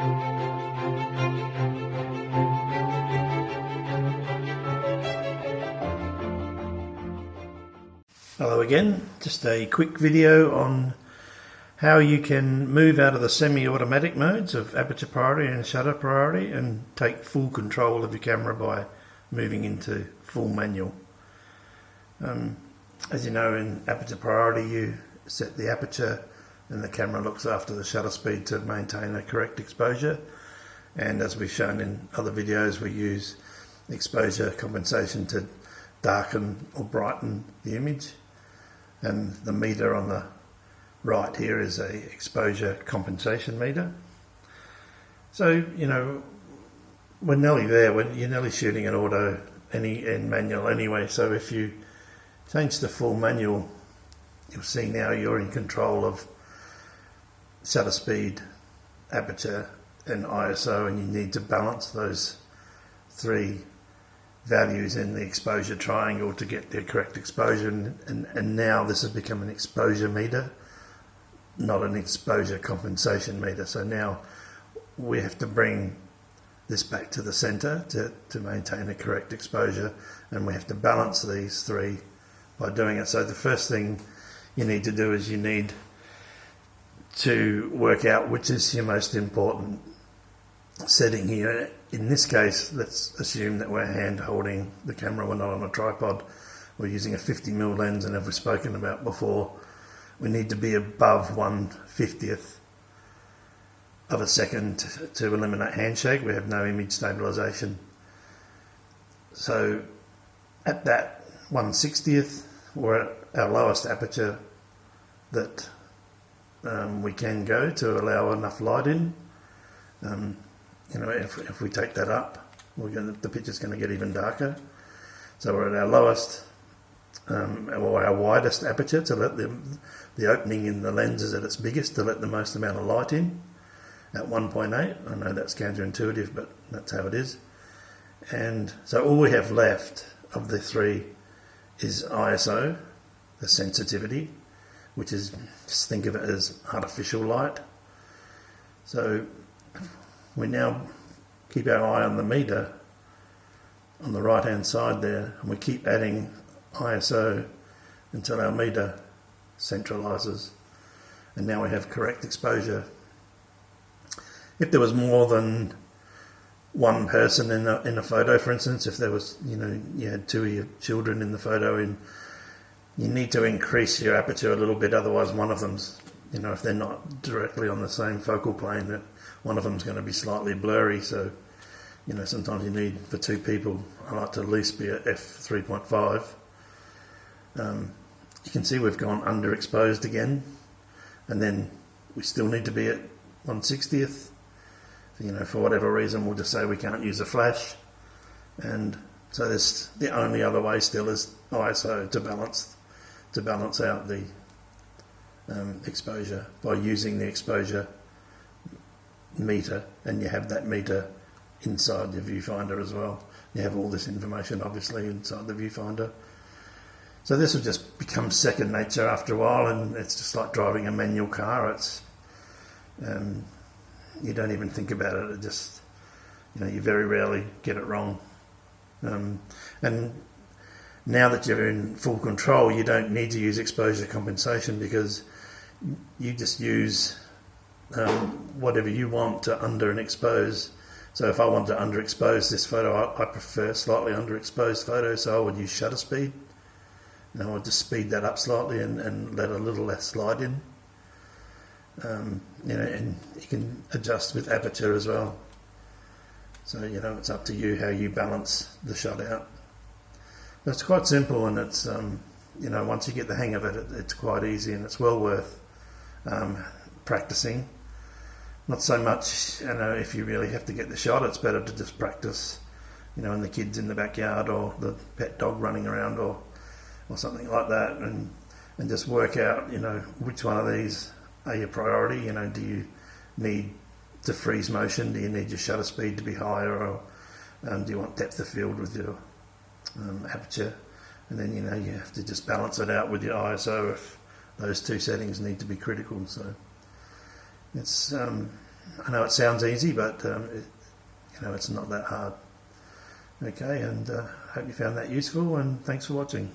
Hello again, just a quick video on how you can move out of the semi-automatic modes of aperture priority and shutter priority and take full control of your camera by moving into full manual. As you know, in aperture priority you set the aperture and the camera looks after the shutter speed to maintain a correct exposure, and as we've shown in other videos we use exposure compensation to darken or brighten the image. And the meter on the right here is a exposure compensation meter. So, you know, we're nearly there. You're nearly shooting an auto and manual anyway. So if you change to full manual, you'll see now you're in control of shutter speed, aperture and ISO, and you need to balance those three values in the exposure triangle to get the correct exposure, and now this has become an exposure meter, not an exposure compensation meter. So now we have to bring this back to the center to maintain a correct exposure, and we have to balance these three by doing it. So the first thing you need to do is you need to work out which is your most important setting here. In this case, let's assume that we're hand holding the camera, we're not on a tripod, we're using a 50mm lens, and as we've spoken about before, we need to be above 1/50th of a second to eliminate handshake. We have no image stabilization. So at that 1/60th, we're at our lowest aperture that we can go to allow enough light in. You know, if we take that up, the picture's going to get even darker. So we're at our lowest, or our widest aperture to let the opening in the lens is at its biggest to let the most amount of light in at 1.8. I know that's counterintuitive, but that's how it is. And so all we have left of the three is ISO, the sensitivity, which is, just think of it as artificial light. So we now keep our eye on the meter on the right hand side there, and we keep adding ISO until our meter centralizes, and now we have correct exposure. If there was more than one person in a photo, for instance, if there was, you know, you had two of your children in the photo, and you need to increase your aperture a little bit, otherwise one of them's, you know, if they're not directly on the same focal plane, that one of them's going to be slightly blurry. So, you know, sometimes you need, for two people, I like to at least be at f3.5. You can see we've gone underexposed again, and then we still need to be at 1/60th. You know, for whatever reason, we'll just say we can't use a flash, and so this, the only other way still is ISO to balance out the exposure by using the exposure meter, and you have that meter inside your viewfinder as well. You have all this information obviously inside the viewfinder. So this will just become second nature after a while, and it's just like driving a manual car. It's you don't even think about it. It just, you know, you very rarely get it wrong. And now that you're in full control, you don't need to use exposure compensation, because you just use whatever you want to under and expose. So if I want to underexpose this photo, I prefer slightly underexposed photos, so I would use shutter speed. And I would just speed that up slightly and let a little less light in. You know, and you can adjust with aperture as well. So, you know, it's up to you how you balance the shot out. But it's quite simple, and it's, you know, once you get the hang of it, it's quite easy, and it's well worth practicing. Not so much, you know, if you really have to get the shot, it's better to just practice, you know, in the kids in the backyard, or the pet dog running around, or something like that, and just work out, you know, which one of these are your priority. You know, do you need to freeze motion? Do you need your shutter speed to be higher, or do you want depth of field with your aperture? And then, you know, you have to just balance it out with your ISO if those two settings need to be critical. So it's I know it sounds easy, but it's not that hard. Okay, and hope you found that useful, and thanks for watching.